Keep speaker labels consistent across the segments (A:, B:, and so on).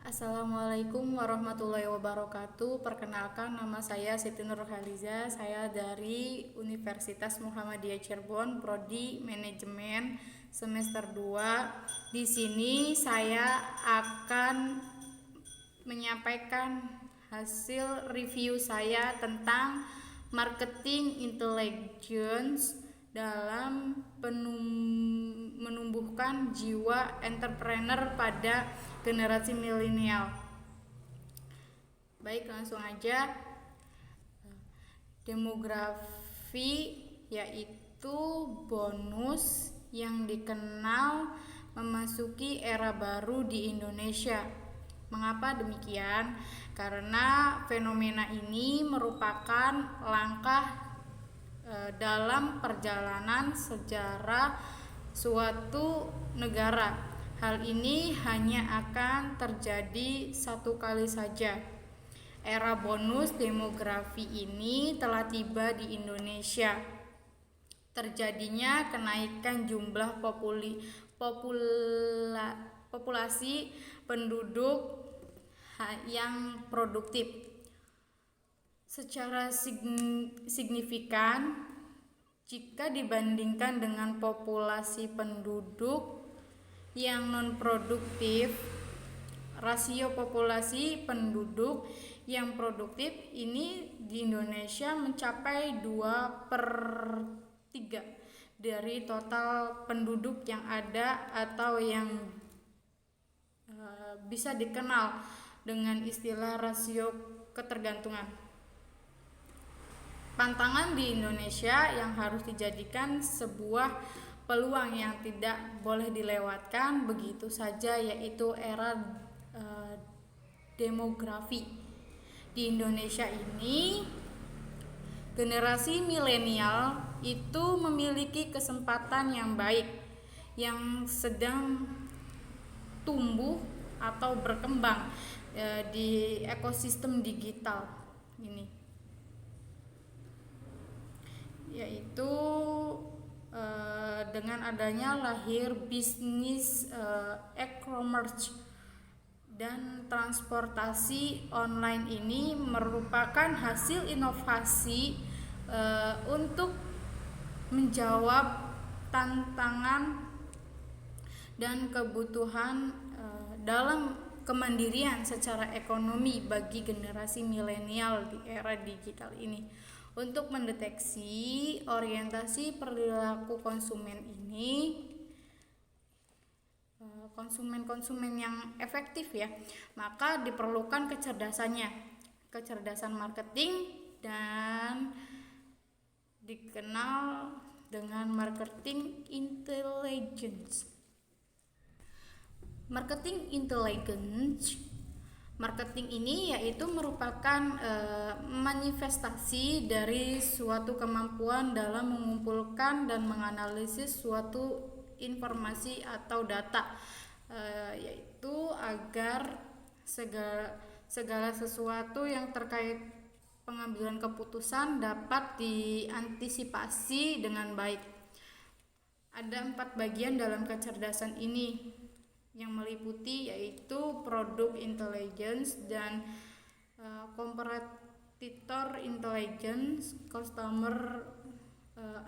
A: Assalamualaikum warahmatullahi wabarakatuh. Perkenalkan, nama saya Siti Nurhaliza. Saya dari Universitas Muhammadiyah Cirebon, Prodi Manajemen semester 2. Di sini saya akan menyampaikan hasil review saya tentang marketing intelligence dalam menumbuhkan jiwa entrepreneur pada generasi milenial. Baik, langsung aja. Demografi yaitu bonus yang dikenal memasuki era baru di Indonesia. Mengapa demikian? Karena fenomena ini merupakan langkah dalam perjalanan sejarah suatu negara. Hal ini hanya akan terjadi satu kali saja. Era bonus demografi ini telah tiba di Indonesia. Terjadinya kenaikan jumlah populasi penduduk yang produktif secara signifikan jika dibandingkan dengan populasi penduduk yang non-produktif. Rasio populasi penduduk yang produktif ini di Indonesia mencapai 2/3 dari total penduduk yang ada, atau yang bisa dikenal dengan istilah rasio ketergantungan. Pantangan di Indonesia yang harus dijadikan sebuah peluang yang tidak boleh dilewatkan begitu saja, yaitu era demografi. Di Indonesia ini, generasi milenial itu memiliki kesempatan yang baik, yang sedang tumbuh atau berkembang di ekosistem digital ini, yaitu dengan adanya lahir bisnis e-commerce dan transportasi online. Ini merupakan hasil inovasi untuk menjawab tantangan dan kebutuhan dalam kemandirian secara ekonomi bagi generasi milenial di era digital ini. Untuk mendeteksi orientasi perilaku konsumen ini, konsumen yang efektif ya, maka diperlukan kecerdasan marketing, dan dikenal dengan marketing intelligence. Marketing ini yaitu merupakan manifestasi dari suatu kemampuan dalam mengumpulkan dan menganalisis suatu informasi atau data, yaitu agar segala sesuatu yang terkait pengambilan keputusan dapat diantisipasi dengan baik. Ada 4 bagian dalam kecerdasan ini yang meliputi, yaitu product intelligence dan competitor intelligence, customer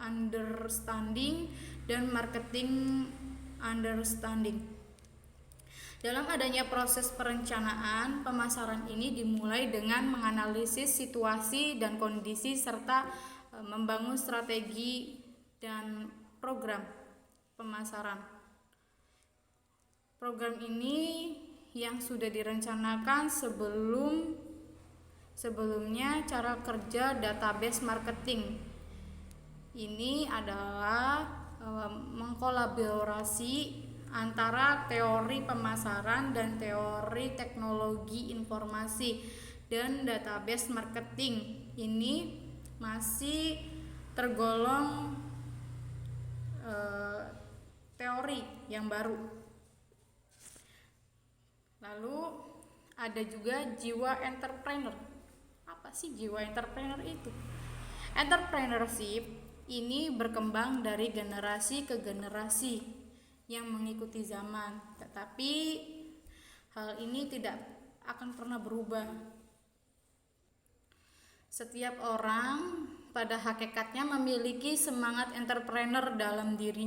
A: understanding, dan marketing understanding. Dalam adanya proses perencanaan pemasaran ini dimulai dengan menganalisis situasi dan kondisi serta membangun strategi dan program pemasaran. Program ini yang sudah direncanakan sebelumnya. Cara kerja database marketing ini adalah mengkolaborasi antara teori pemasaran dan teori teknologi informasi, dan database marketing ini masih tergolong teori yang baru. Lalu ada juga jiwa entrepreneur. Apa sih jiwa entrepreneur itu? Entrepreneurship ini berkembang dari generasi ke generasi yang mengikuti zaman, tetapi Hal ini tidak akan pernah berubah. Setiap orang pada hakikatnya memiliki semangat entrepreneur dalam diri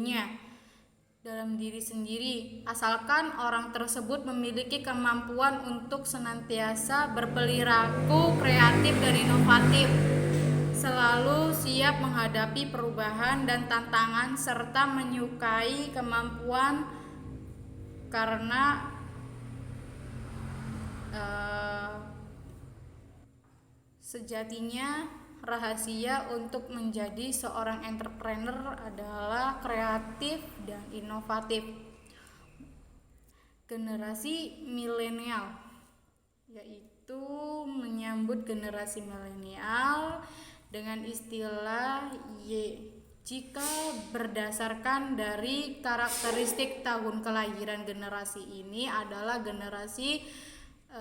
A: sendiri, asalkan orang tersebut memiliki kemampuan untuk senantiasa berperilaku kreatif dan inovatif, selalu siap menghadapi perubahan dan tantangan, serta menyukai kemampuan karena sejatinya rahasia untuk menjadi seorang entrepreneur adalah kreatif dan inovatif. Generasi milenial, yaitu menyambut generasi milenial dengan istilah Y. Jika berdasarkan dari karakteristik tahun kelahiran generasi ini adalah generasi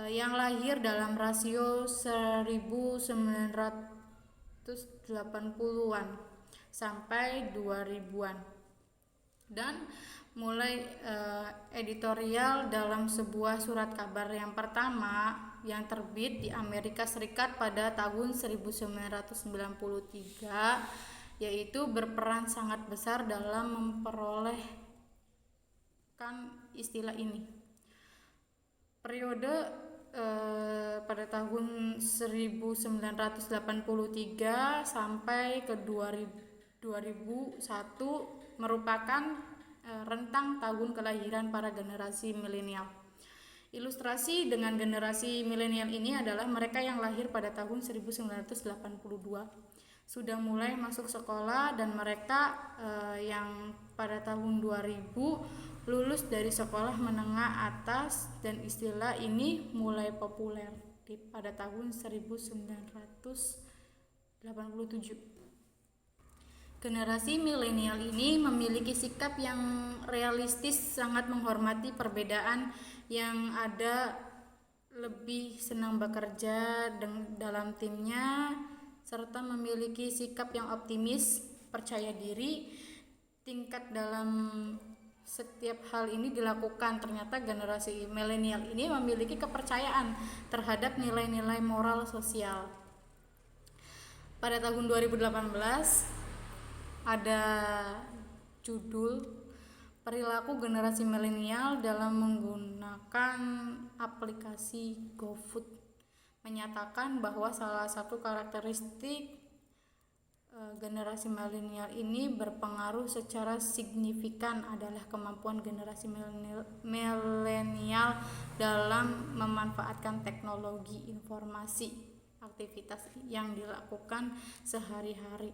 A: yang lahir dalam rasio 1980-an sampai 2000-an, dan mulai editorial dalam sebuah surat kabar yang pertama yang terbit di Amerika Serikat pada tahun 1993, yaitu berperan sangat besar dalam memperolehkan istilah ini. Periode pada tahun 1983 sampai ke 2001 merupakan rentang tahun kelahiran para generasi milenial. Ilustrasi dengan generasi milenial ini adalah mereka yang lahir pada tahun 1982 sudah mulai masuk sekolah, dan mereka yang pada tahun 2000 lulus dari sekolah menengah atas, dan istilah ini mulai populer pada tahun 1987. Generasi milenial ini memiliki sikap yang realistis, sangat menghormati perbedaan yang ada, lebih senang bekerja dalam timnya, serta memiliki sikap yang optimis, percaya diri. Tingkat dalam setiap hal ini dilakukan. Ternyata generasi milenial ini memiliki kepercayaan terhadap nilai-nilai moral sosial. Pada tahun 2018 ada judul perilaku generasi milenial dalam menggunakan aplikasi GoFood, menyatakan bahwa salah satu karakteristik generasi milenial ini berpengaruh secara signifikan adalah kemampuan generasi milenial dalam memanfaatkan teknologi informasi, aktivitas yang dilakukan sehari-hari.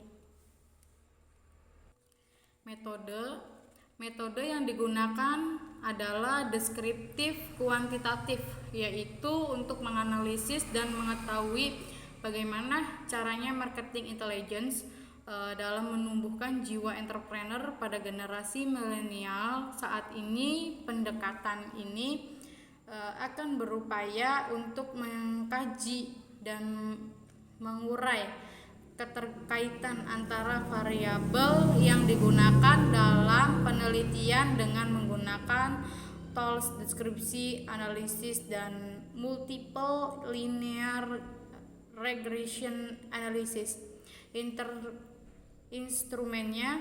A: Metode yang digunakan adalah deskriptif kuantitatif, yaitu untuk menganalisis dan mengetahui bagaimana caranya marketing intelligence dalam menumbuhkan jiwa entrepreneur pada generasi milenial. Saat ini pendekatan ini akan berupaya untuk mengkaji dan mengurai keterkaitan antara variabel yang digunakan dalam penelitian dengan menggunakan tools deskripsi, analisis, dan multiple linear regression analysis. Instrumennya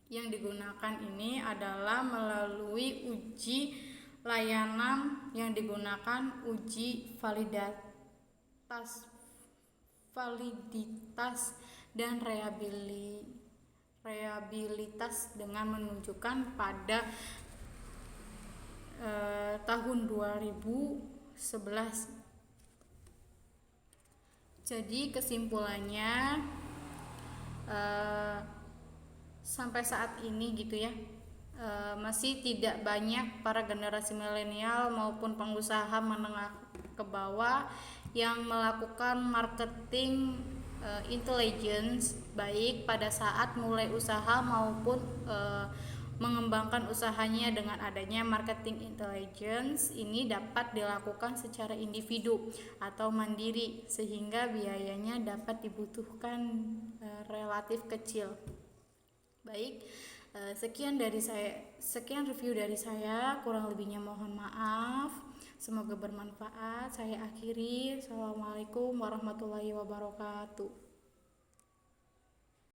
A: yang digunakan ini adalah melalui uji layanan yang digunakan uji validitas dan reliabilitas dengan menunjukkan pada tahun 2011. Jadi kesimpulannya sampai saat ini gitu ya, masih tidak banyak para generasi milenial maupun pengusaha menengah ke bawah yang melakukan marketing intelligence baik pada saat mulai usaha maupun mengembangkan usahanya. Dengan adanya marketing intelligence ini dapat dilakukan secara individu atau mandiri, sehingga biayanya dapat dibutuhkan relatif kecil. Baik, sekian review dari saya, kurang lebihnya mohon maaf. Semoga bermanfaat. Saya akhiri. Assalamualaikum warahmatullahi wabarakatuh.